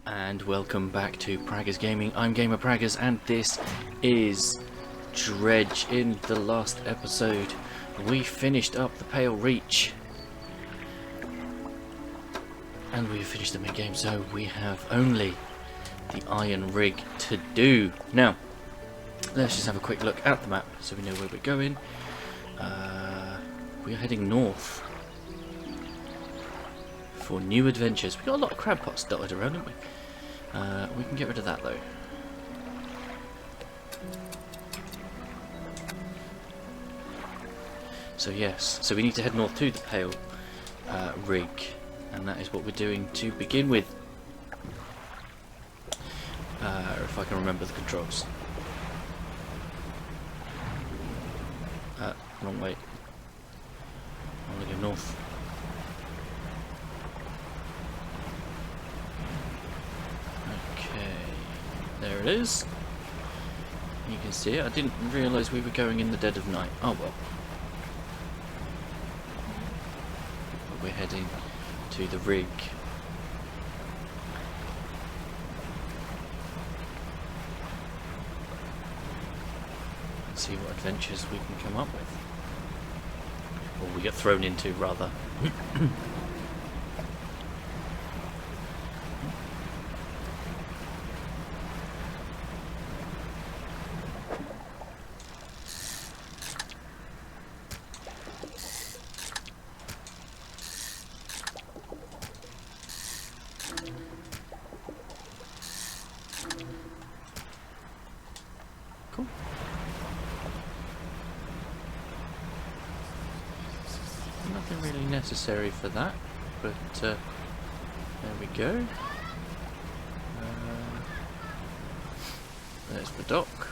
And welcome back to Praggers Gaming. I'm Gamer Praggers, and this is Dredge. In the last episode, we finished up the Pale Reach, and we finished the main game, so we have only the iron rig to do. Now, let's just have a quick look at the map so we know where we're going. We're heading north for new adventures. We've got a lot of crab pots dotted around, haven't we? We can get rid of that though. So yes, so we need to head north to the Pale rig, and that is what we're doing to begin with. If I can remember the controls. Wrong way. I want to go north. There it is. You can see it. I didn't realise we were going in the dead of night. Oh well. But we're heading to the rig. Let's see what adventures we can come up with. Or we get thrown into, rather. Cool. Nothing really necessary for that, but there we go. There's the dock.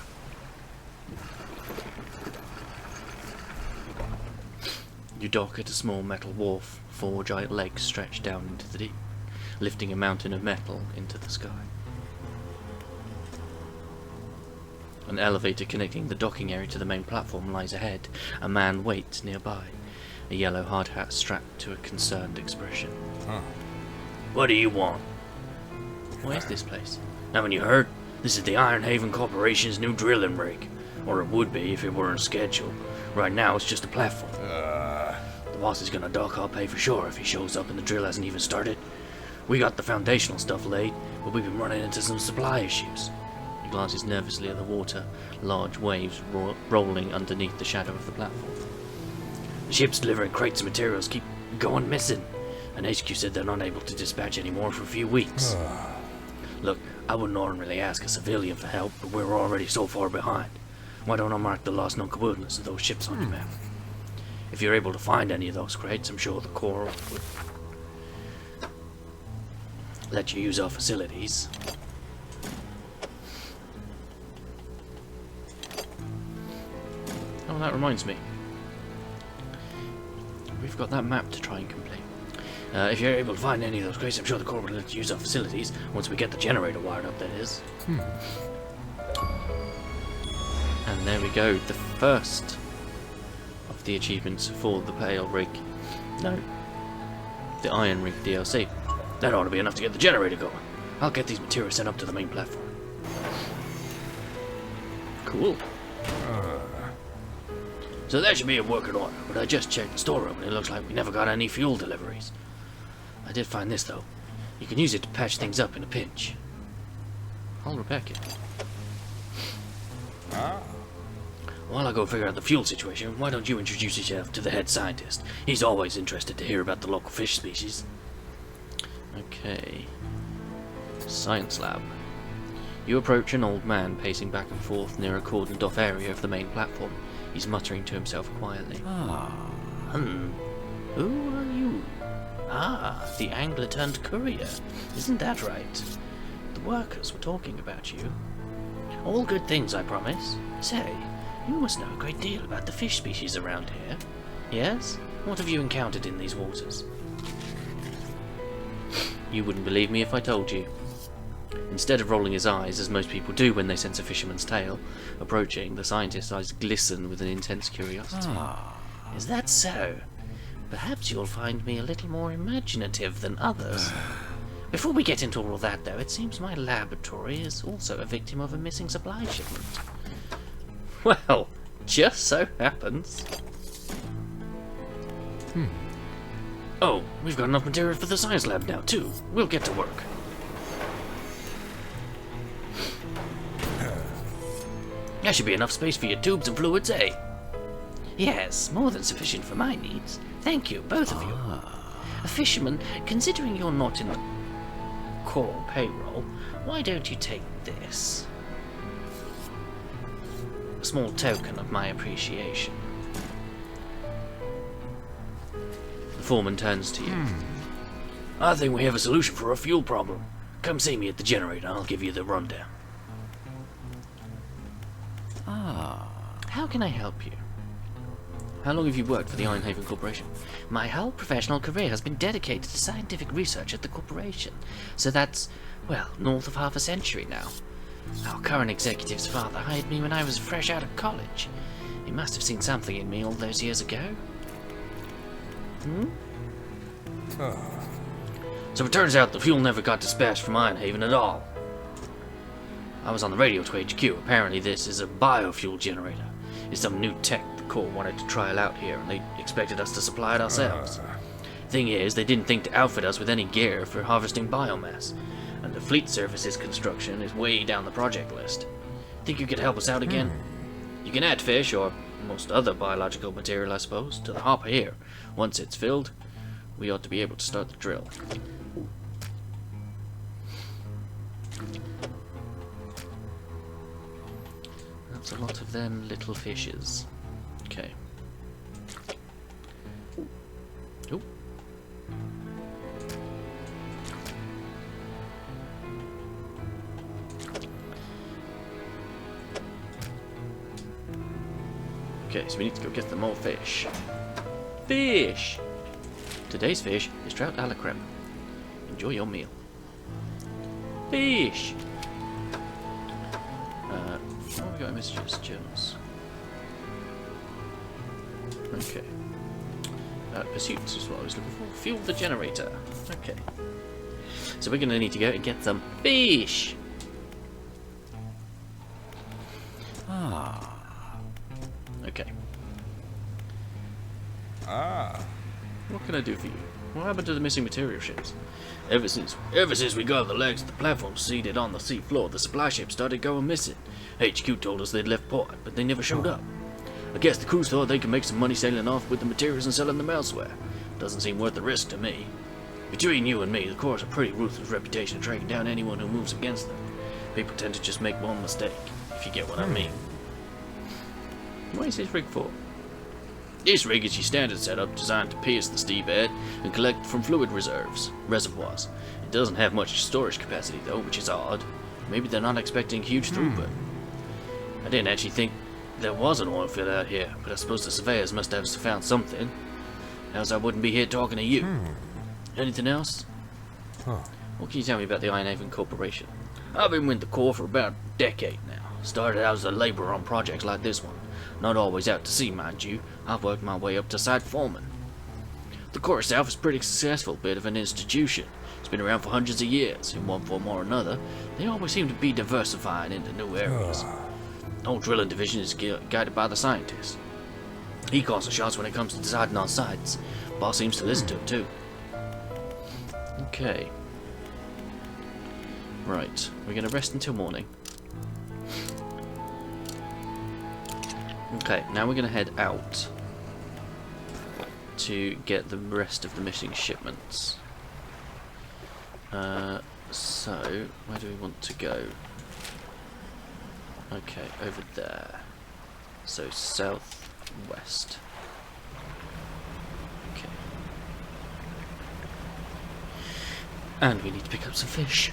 You dock at a small metal wharf, 4 giant legs stretched down into the deep, lifting a mountain of metal into the sky. An elevator connecting the docking area to the main platform lies ahead. A man waits nearby, a yellow hard hat strapped to a concerned expression. Huh. What do you want? Where's this place? Haven't you heard? This is the Iron Haven Corporation's new drilling rig. Or it would be if it were on schedule. Right now it's just a platform. The boss is gonna dock our pay for sure if he shows up and the drill hasn't even started. We got the foundational stuff laid, but we've been running into some supply issues. Glances nervously at the water, large waves rolling underneath the shadow of the platform. The ships delivering crates of materials keep going missing, and HQ said they're not able to dispatch anymore for a few weeks. Look, I wouldn't normally ask a civilian for help, but we're already so far behind. Why don't I mark the lost non-coordinates of those ships on your map? If you're able to find any of those crates, I'm sure the Corps would let you use our facilities. Oh, that reminds me. We've got that map to try and complete. If you're able to find any of those crates, I'm sure the Corps will let you use our facilities once we get the generator wired up, that is. And there we go, the first of the achievements for the Pale Rig. No, the Iron Rig DLC. That ought to be enough to get the generator going. I'll get these materials sent up to the main platform. Cool. So that should be a working order, but I just checked the storeroom and it looks like we never got any fuel deliveries. I did find this though. You can use it to patch things up in a pinch. I'll repair it. While I go figure out the fuel situation, why don't you introduce yourself to the head scientist? He's always interested to hear about the local fish species. Okay. Science lab. You approach an old man pacing back and forth near a cordoned off area of the main platform. He's muttering to himself quietly. Who are you? The angler turned courier. Isn't that right? The workers were talking about you. All good things, I promise. Say, you must know a great deal about the fish species around here. Yes? What have you encountered in these waters? You wouldn't believe me if I told you. Instead of rolling his eyes, as most people do when they sense a fisherman's tale, approaching, the scientist's eyes glisten with an intense curiosity. Is that so? Perhaps you'll find me a little more imaginative than others. Before we get into all that, though, it seems my laboratory is also a victim of a missing supply shipment. Well, just so happens. Oh, we've got enough material for the science lab now, too. We'll get to work. There should be enough space for your tubes and fluids, eh? Yes, more than sufficient for my needs. Thank you, both of you. A fisherman, considering you're not in the core payroll, why don't you take this? A small token of my appreciation. The foreman turns to you. I think we have a solution for our fuel problem. Come see me at the generator, I'll give you the rundown. How can I help you? How long have you worked for the Ironhaven Corporation? My whole professional career has been dedicated to scientific research at the corporation. So that's, well, north of half a century now. Our current executive's father hired me when I was fresh out of college. He must have seen something in me all those years ago. So it turns out the fuel never got dispatched from Ironhaven at all. I was on the radio to HQ. Apparently this is a biofuel generator. It's some new tech the Corps wanted to trial out here, and they expected us to supply it ourselves. Thing is, they didn't think to outfit us with any gear for harvesting biomass, and the fleet services construction is way down the project list. Think you could help us out again? You can add fish, or most other biological material I suppose, to the hopper here. Once it's filled, we ought to be able to start the drill. That's a lot of them little fishes. Okay. Ooh. Okay, so we need to go get them more fish. Fish! Today's fish is trout a la creme. Enjoy your meal. Fish! What have we got in messages? Journals. Okay. Pursuits is what I was looking for. Fuel the generator. Okay. So we're going to need to go and get some fish! Okay. What can I do for you? What happened to the missing material ships? Ever since we got the legs of the platform seated on the sea floor, the supply ships started going missing. HQ told us they'd left port, but they never showed up. I guess the crews thought they could make some money sailing off with the materials and selling them elsewhere. Doesn't seem worth the risk to me. Between you and me, the Corps has a pretty ruthless reputation of tracking down anyone who moves against them. People tend to just make one mistake, if you get what I mean. What is this rig for? This rig is your standard setup designed to pierce the steep bed and collect from fluid reservoirs. It doesn't have much storage capacity though, which is odd. Maybe they're not expecting huge throughput. I didn't actually think there was an oil field out here, but I suppose the surveyors must have found something. Else I wouldn't be here talking to you. Anything else? What can you tell me about the Ironhaven Corporation? I've been with the Corps for about a decade now. Started out as a labourer on projects like this one. Not always out to sea, mind you. I've worked my way up to site foreman. The Corps itself is a pretty successful bit of an institution. It's been around for hundreds of years. In one form or another, they always seem to be diversifying into new areas. The whole drilling division is guided by the scientist. He calls the shots when it comes to deciding on sites. Boss seems to listen to him too. Okay. Right, we're going to rest until morning. Okay, now we're going to head out to get the rest of the missing shipments. So, where do we want to go? Okay, over there. So, southwest. Okay. And we need to pick up some fish.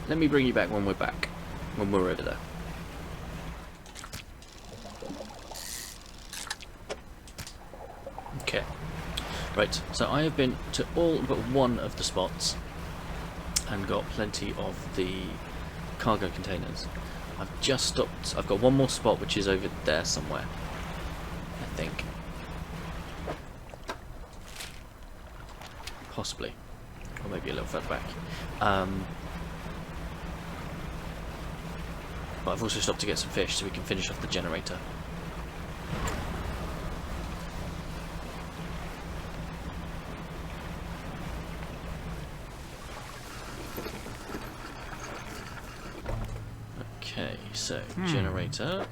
Let me bring you back when we're back. When we're over there. Okay. Right, so I have been to all but one of the spots and got plenty of the cargo containers. I've just stopped. I've got one more spot which is over there somewhere, I think. Possibly. Or maybe a little further back. But I've also stopped to get some fish so we can finish off the generator. Okay, so generator.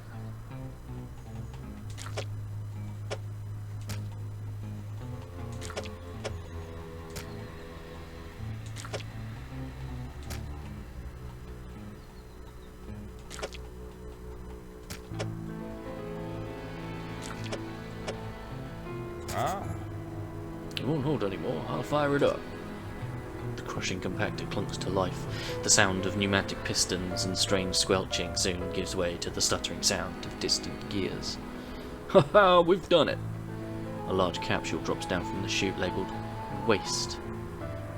It won't hold anymore. I'll fire it up. The crushing compactor clunks to life. The sound of pneumatic pistons and strange squelching soon gives way to the stuttering sound of distant gears. Ha ha! We've done it! A large capsule drops down from the chute labelled Waste.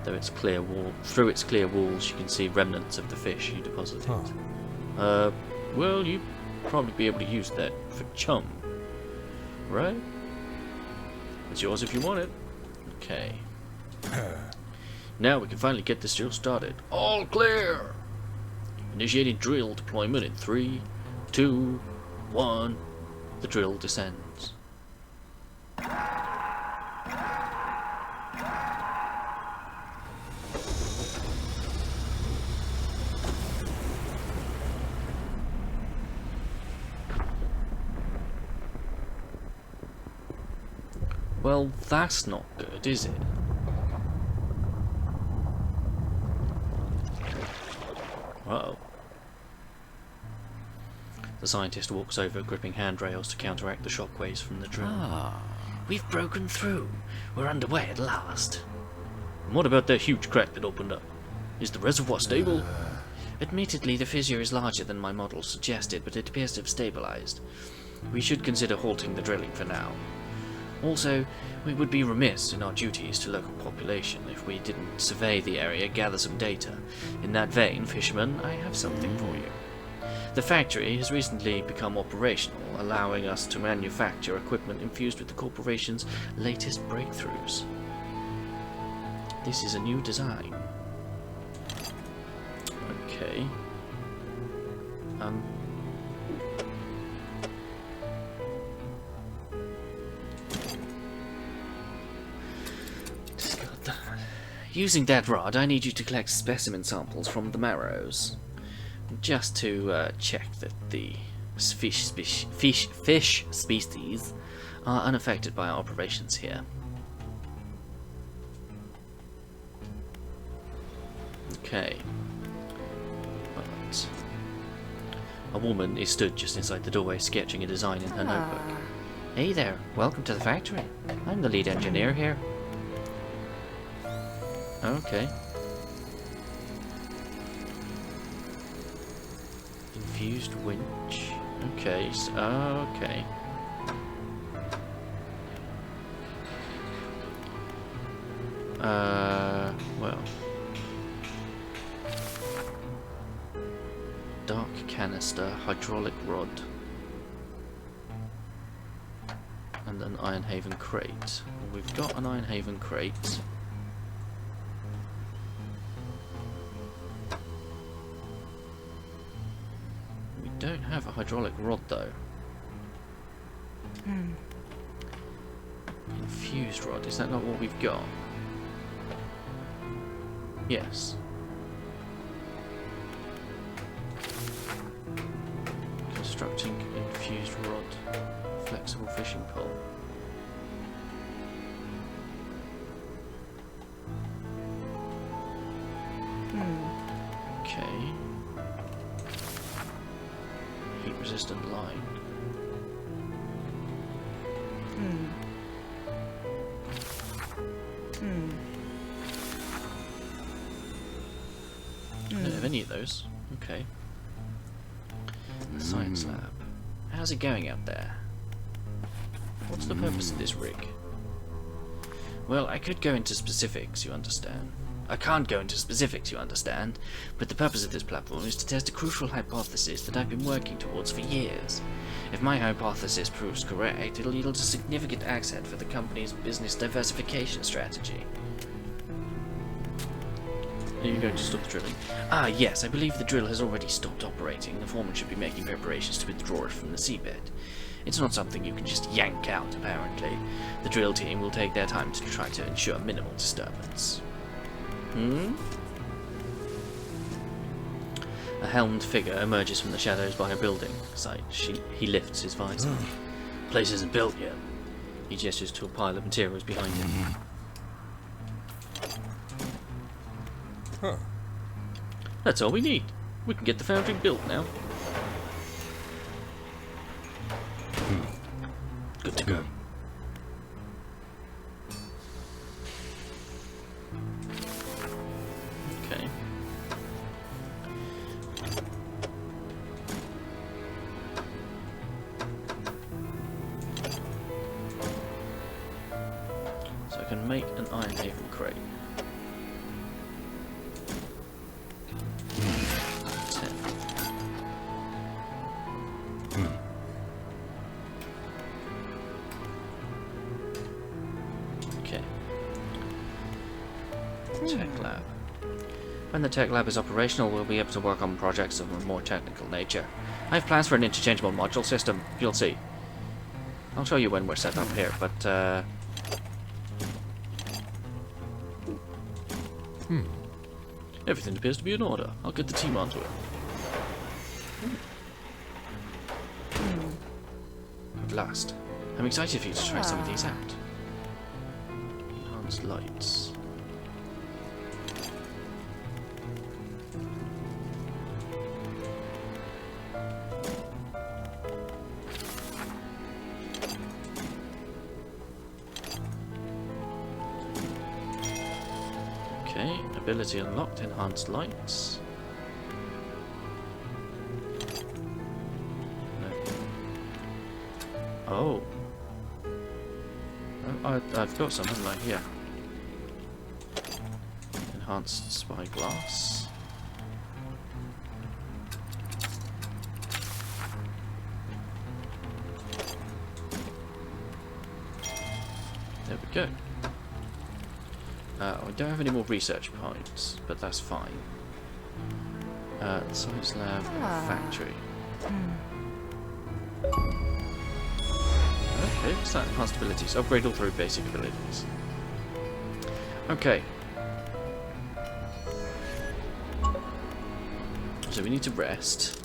Through its clear walls, you can see remnants of the fish you deposited. Well, you'd probably be able to use that for chum, right? It's yours if you want it. Okay. Now we can finally get this drill started. All clear! Initiating drill deployment in 3, 2, 1. The drill descends. Well, that's not good, is it? Uh-oh. The scientist walks over, gripping handrails to counteract the shockwaves from the drill. Ah, we've broken through. We're underway at last. And what about that huge crack that opened up? Is the reservoir stable? Admittedly, the fissure is larger than my model suggested, but it appears to have stabilized. We should consider halting the drilling for now. Also, we would be remiss in our duties to local population if we didn't survey the area, gather some data. In that vein, fisherman, I have something for you. The factory has recently become operational, allowing us to manufacture equipment infused with the corporation's latest breakthroughs. This is a new design. Okay. Using that rod, I need you to collect specimen samples from the marrows, just to check that the fish species are unaffected by our operations here. Okay. But a woman is stood just inside the doorway, sketching a design in her notebook. Hey there, welcome to the factory. I'm the lead engineer here. Okay. Infused winch. Okay, so, okay. Well. Dark canister, hydraulic rod. And an Iron Haven crate. Well, we've got an Iron Haven crate. Don't have a hydraulic rod though. Infused rod, is that not what we've got? Yes. Constructing infused rod. Flexible fishing pole. Okay. Resistant line. I don't have any of those. Okay. The science lab. How's it going out there? What's the purpose of this rig? Well, I could go into specifics, you understand. I can't go into specifics, you understand, but the purpose of this platform is to test a crucial hypothesis that I've been working towards for years. If my hypothesis proves correct, it'll yield a significant asset for the company's business diversification strategy. Are you going to stop the drilling? Ah, yes, I believe the drill has already stopped operating. The foreman should be making preparations to withdraw it from the seabed. It's not something you can just yank out, apparently. The drill team will take their time to try to ensure minimal disturbance. A helmed figure emerges from the shadows by a building site. He lifts his visor. Place isn't built yet. He gestures to a pile of materials behind him. That's all we need. We can get the foundry built now. Good to go. Okay. So I can make an Iron Haven crate. 10. Okay. Tech lab. When the tech lab is operational, we'll be able to work on projects of a more technical nature. I have plans for an interchangeable module system. You'll see. I'll show you when we're set up here, but everything appears to be in order. I'll get the team onto it. At last. I'm excited for you to try some of these out. Enhanced lights. Okay, ability unlocked, enhanced lights. No. Oh. I've got some, haven't I? Yeah. Enhanced spyglass. There we go. We don't have any more research points, but that's fine. Science lab and factory. Okay, what's that? Enhanced abilities. Upgrade all 3 basic abilities. Okay. So we need to rest.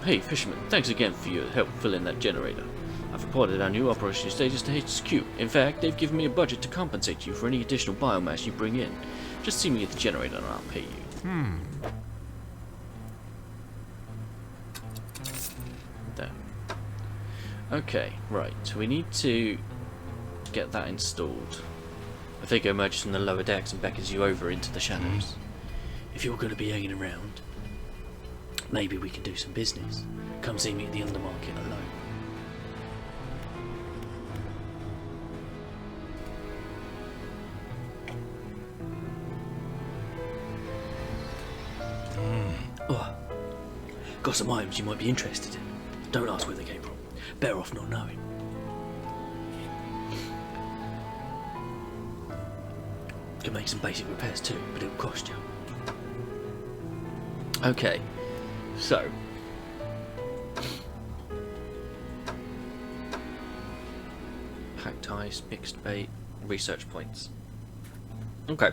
Hey, fisherman, thanks again for your help filling that generator. I've reported our new operation status to HQ. In fact, they've given me a budget to compensate you for any additional biomass you bring in. Just see me at the generator and I'll pay you. There. Okay, right. So we need to get that installed. A figure emerges from the lower decks and beckons you over into the shadows. If you're going to be hanging around, maybe we can do some business. Come see me at the undermarket alone. Oh, got some items you might be interested in. Don't ask where they came from. Better off not knowing. Can make some basic repairs too, but it'll cost you. Okay. So, packed ice, mixed bait, research points. Okay.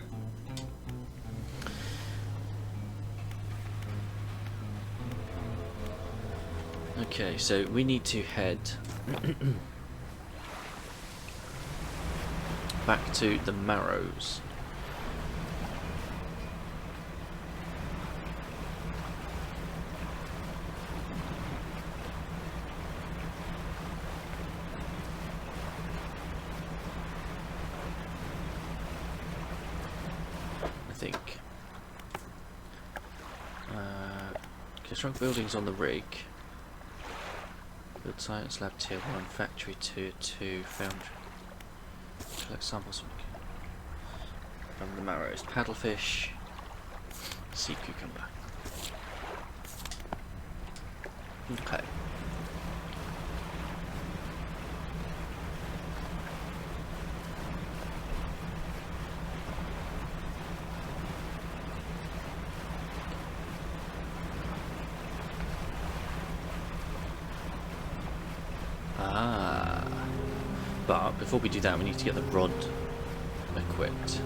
Okay, so we need to head back to the Marrows. Construct buildings on the rig. Build science lab tier 1, factory tier 2, foundry. Collect samples from the Marrows. Paddlefish, sea cucumber. Okay. Ah. But before we do that, we need to get the rod equipped.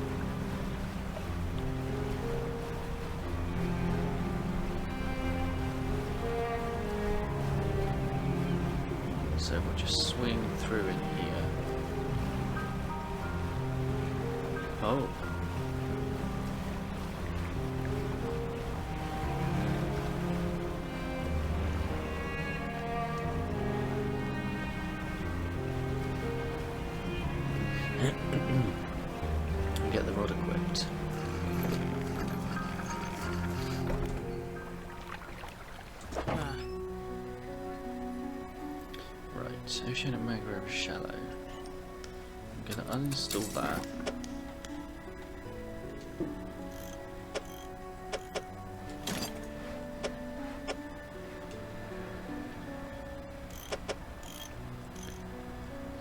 So we'll just swing through in here. Oh. Get the rod equipped. Right, oceanic mangrove shallow. I'm gonna uninstall that.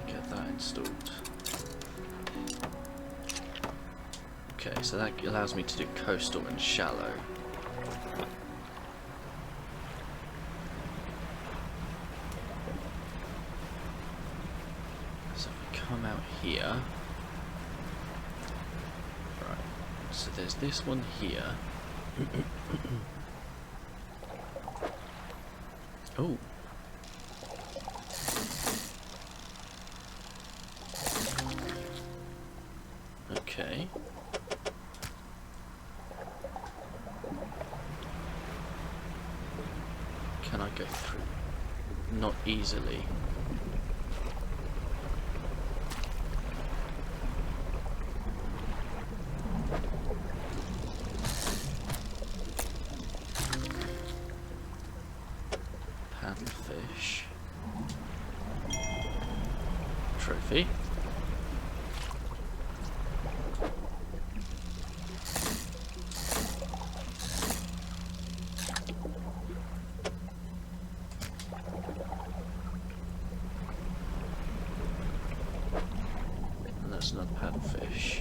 Get that installed. Okay, so that allows me to do coastal and shallow. So if we come out here, right, so there's this one here. Oh. Okay. Can I go through? Not easily. Paddlefish. Trophy. Another paddlefish.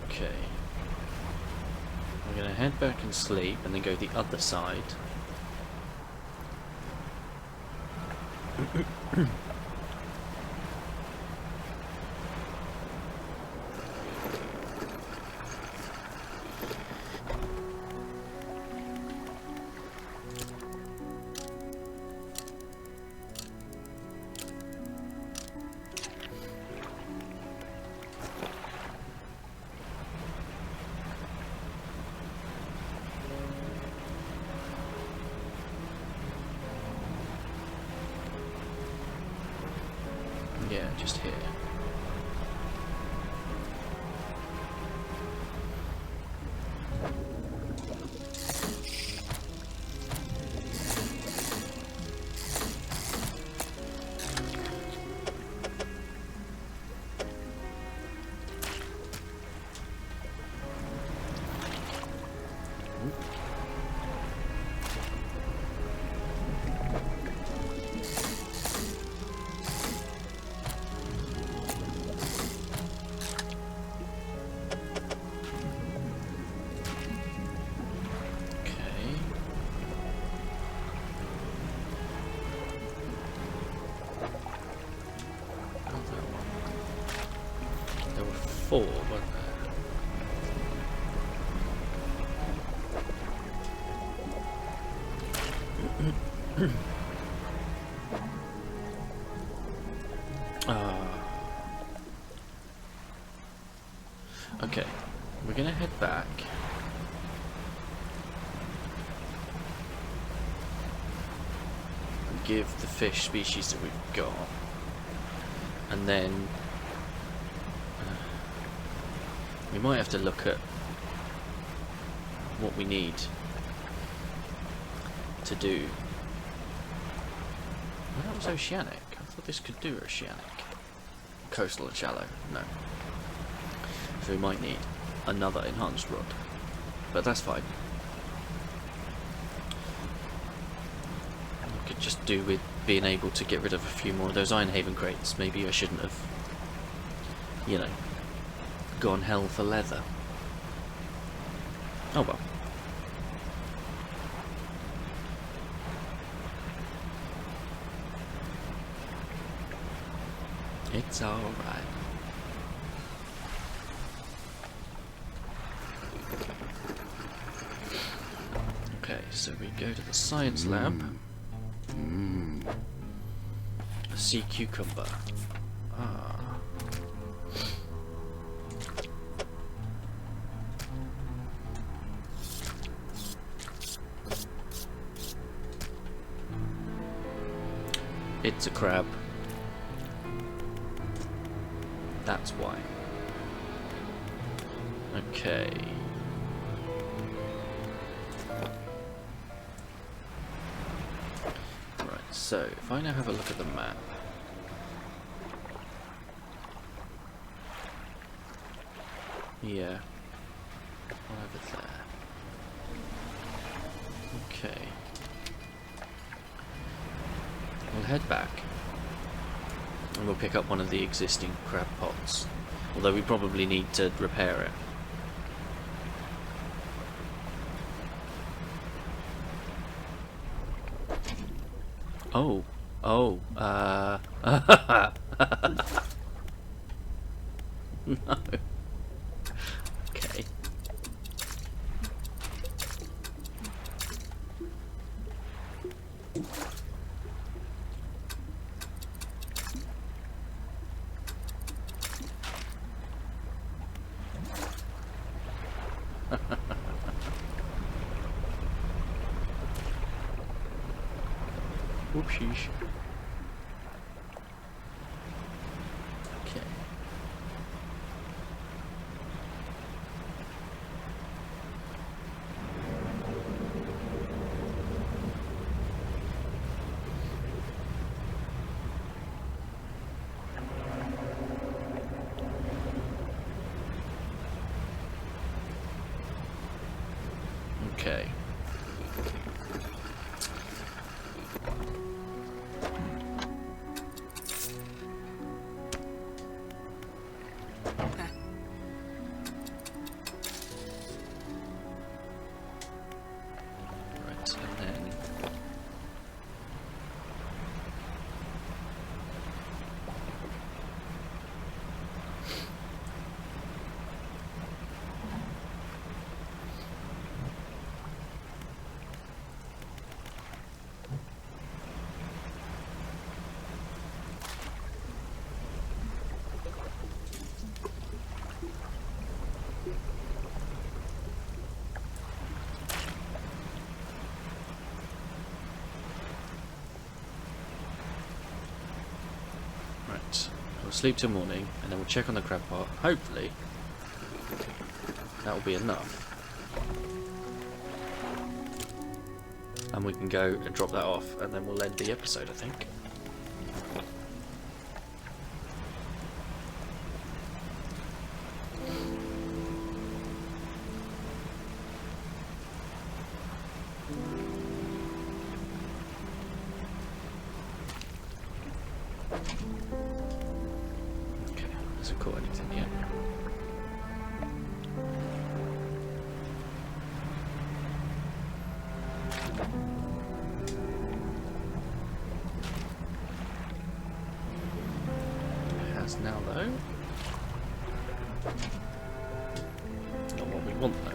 Okay. I'm gonna head back and sleep and then go the other side. Yeah, just here. Four, weren't there? Okay, we're gonna head back. And give the fish species that we've got. And then we might have to look at what we need to do. Well, that was oceanic. I thought this could do oceanic. Coastal and shallow. No. So we might need another enhanced rod. But that's fine. I could just do with being able to get rid of a few more of those Iron Haven crates. Maybe I shouldn't have, you know, gone hell for leather. Oh well. It's alright. Okay, so we go to the science lab. A sea cucumber. Ah. It's a crab. That's why. Okay. Right, so if I now have a look at the map. Yeah. One over there. Okay. We'll head back. And we'll pick up one of the existing crab pots. Although we probably need to repair it. Oh. Oh. No. Okay. Whoopsies. Okay. Okay. Right, and then right. We'll sleep till morning, and then we'll check on the crab pot. Hopefully, that will be enough. And we can go and drop that off, and then we'll end the episode, I think. Okay, hasn't caught anything yet. It has now, though. Not what we want, though.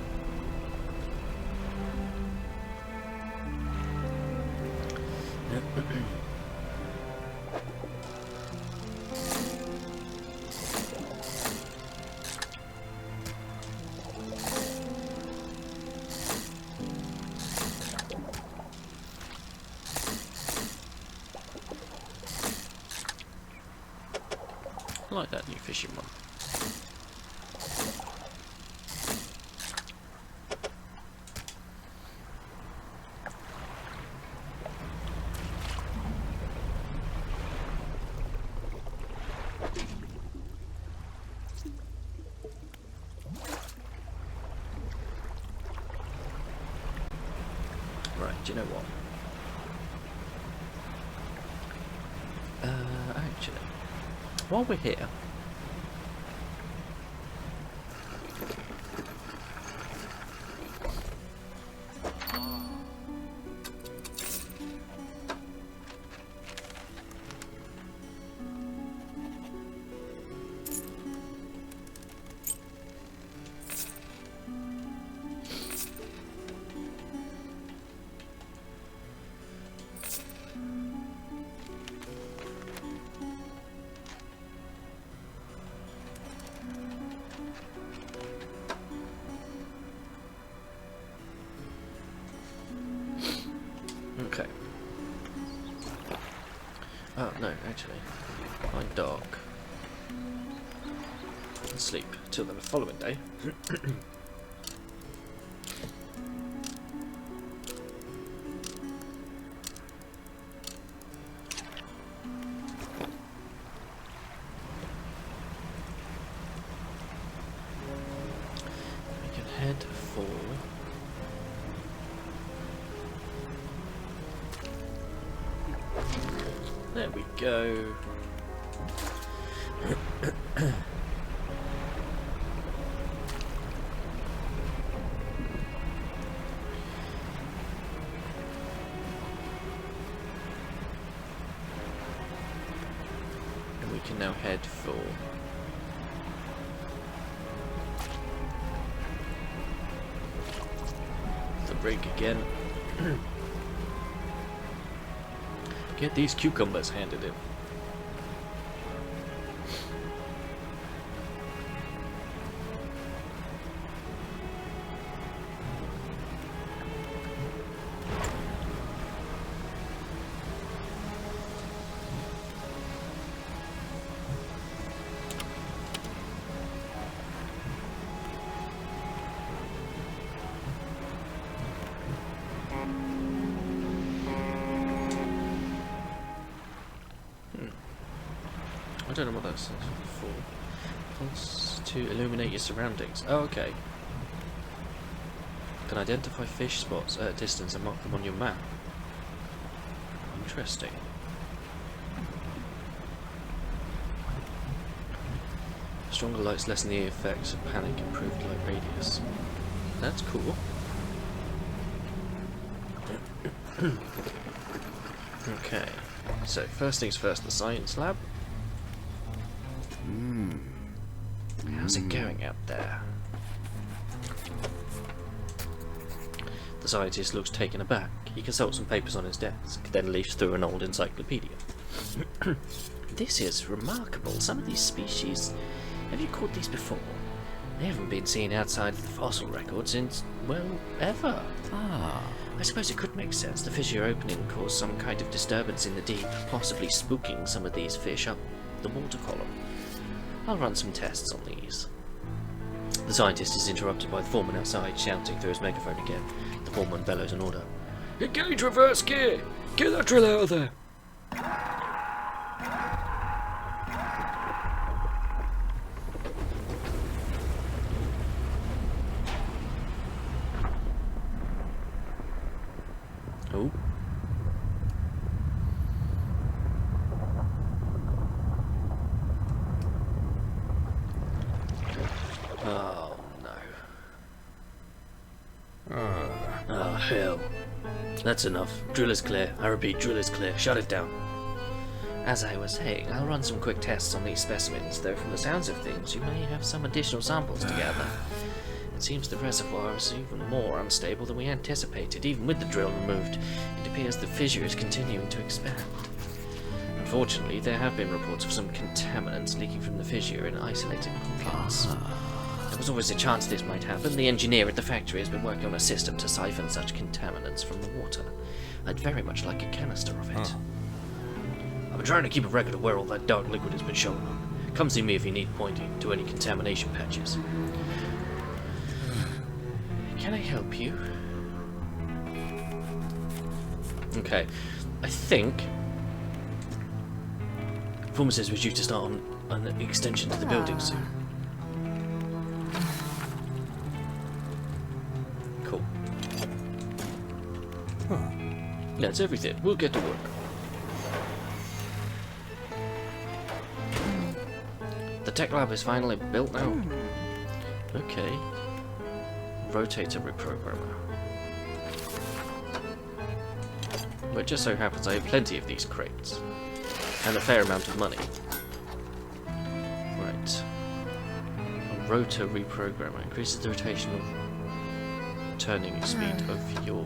I like that new fishing one. Right, do you know what? Actually, while we're here, Oh, no, actually. Find dark. And sleep till the following day. We can head for... There we go. And we can now head for the rig again. Get these cucumbers handed in. I don't know what that stands for. Pulse to illuminate your surroundings. Oh, okay. Can identify fish spots at a distance and mark them on your map. Interesting. Stronger lights lessen the effects of panic, improved light radius. That's cool. Okay, so first things first, the science lab. How's it going out there? The scientist looks taken aback. He consults some papers on his desk, then leafs through an old encyclopedia. This is remarkable. Some of these species... Have you caught these before? They haven't been seen outside of the fossil record since, well, ever. I suppose it could make sense. The fissure opening caused some kind of disturbance in the deep, possibly spooking some of these fish up the water column. I'll run some tests on these. The scientist is interrupted by the foreman outside, shouting through his megaphone again. The foreman bellows an order. Engage reverse gear! Get that drill out of there! Oh. Oh no. Oh hell. That's enough. Drill is clear. I repeat, drill is clear. Shut it down. As I was saying, I'll run some quick tests on these specimens, though from the sounds of things, you may have some additional samples to gather. It seems the reservoir is even more unstable than we anticipated. Even with the drill removed, it appears the fissure is continuing to expand. Unfortunately, there have been reports of some contaminants leaking from the fissure in isolated pockets. There was always a chance this might happen. The engineer at the factory has been working on a system to siphon such contaminants from the water. I'd very much like a canister of it. I've been trying to keep a record of where all that dark liquid has been showing up. Come see me if you need pointing to any contamination patches. Can I help you? Okay, I think Foreman says we're due to start on an extension to the building soon. Cool. That's everything. We'll get to work. The tech lab is finally built now. Okay. Rotator reprogrammer. Well, it just so happens I have plenty of these crates. And a fair amount of money. Right. A rotor reprogrammer increases the rotational turning speed of your...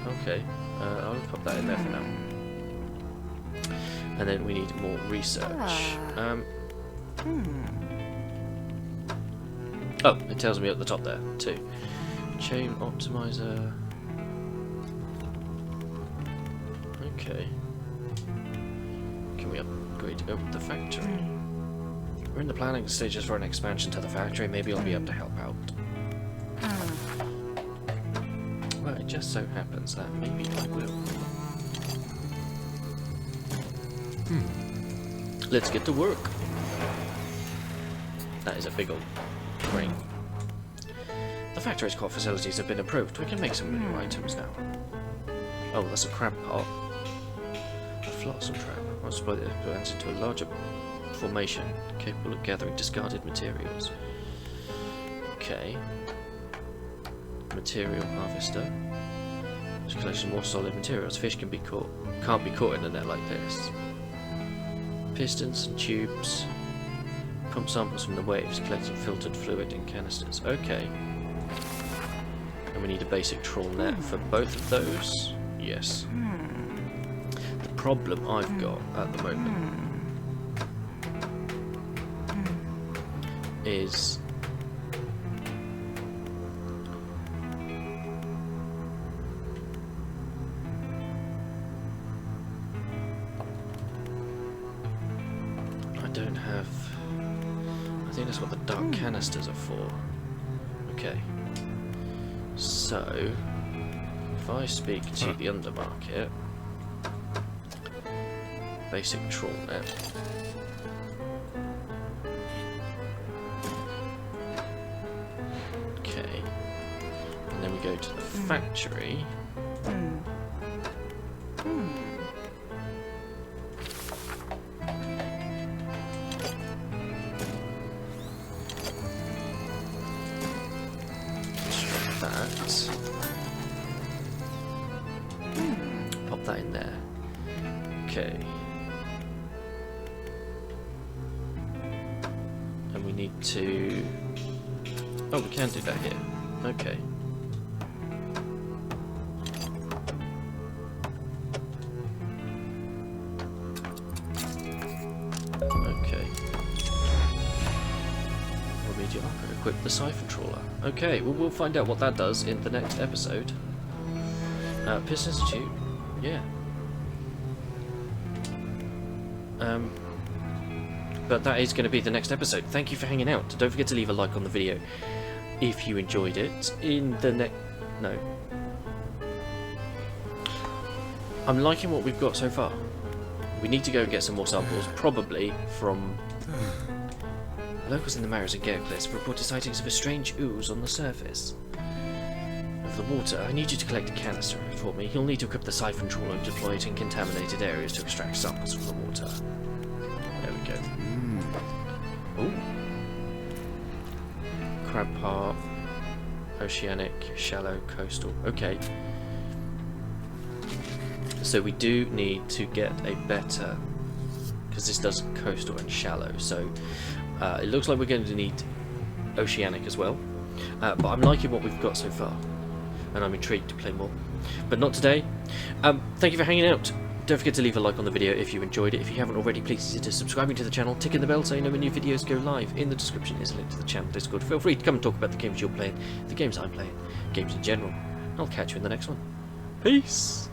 Okay. I'll pop that in there for now. And then we need more research. Oh, it tells me at the top there, too. Chain optimizer. Okay. Can we upgrade the factory? We're in the planning stages for an expansion to the factory. Maybe I'll be able to help out. Well, it just so happens that maybe I will. Let's get to work. That is a big old crane. The factory's core facilities have been improved. We can make some new items now. Oh, that's a crab pot. A flotsam trap. I'll split it into a larger formation capable of gathering discarded materials. Okay. Material harvester. Just collection more solid materials. Fish can't be caught in a net like this. Pistons and tubes. Pump samples from the waves, collecting filtered fluid in canisters. Okay. And we need a basic trawl net for both of those. Yes. The problem I've got at the moment is I don't have. I think that's what the dark canisters are for. Okay. So if I speak to the undermarket, basic trawl net. Okay. And then we go to the factory. Pop that in there. Okay. And we need to... Oh, we can do that here. Okay. Okay. Remedial upgrade. Equip the siphon trawler. Okay, well, we'll find out what that does in the next episode. Piston Institute. Yeah. But that is going to be the next episode. Thank you for hanging out. Don't forget to leave a like on the video if you enjoyed it. No. I'm liking what we've got so far. We need to go and get some more samples, probably from... Locals in the Mares and Gamepass reported sightings of a strange ooze on the surface of the water. I need you to collect a canister for me. You'll need to equip the siphon trawler and deploy it in contaminated areas to extract samples from the water. There we go. Ooh. Crab part, oceanic, shallow, coastal. Okay. So we do need to get a better, because this does coastal and shallow. So it looks like we're going to need oceanic as well. But I'm liking what we've got so far, and I'm intrigued to play more. But not today. Thank you for hanging out. Don't forget to leave a like on the video if you enjoyed it. If you haven't already, please consider subscribing to the channel, ticking the bell so you know when new videos go live. In the description is a link to the channel Discord. Feel free to come and talk about the games you're playing, the games I'm playing, games in general. I'll catch you in the next one. Peace!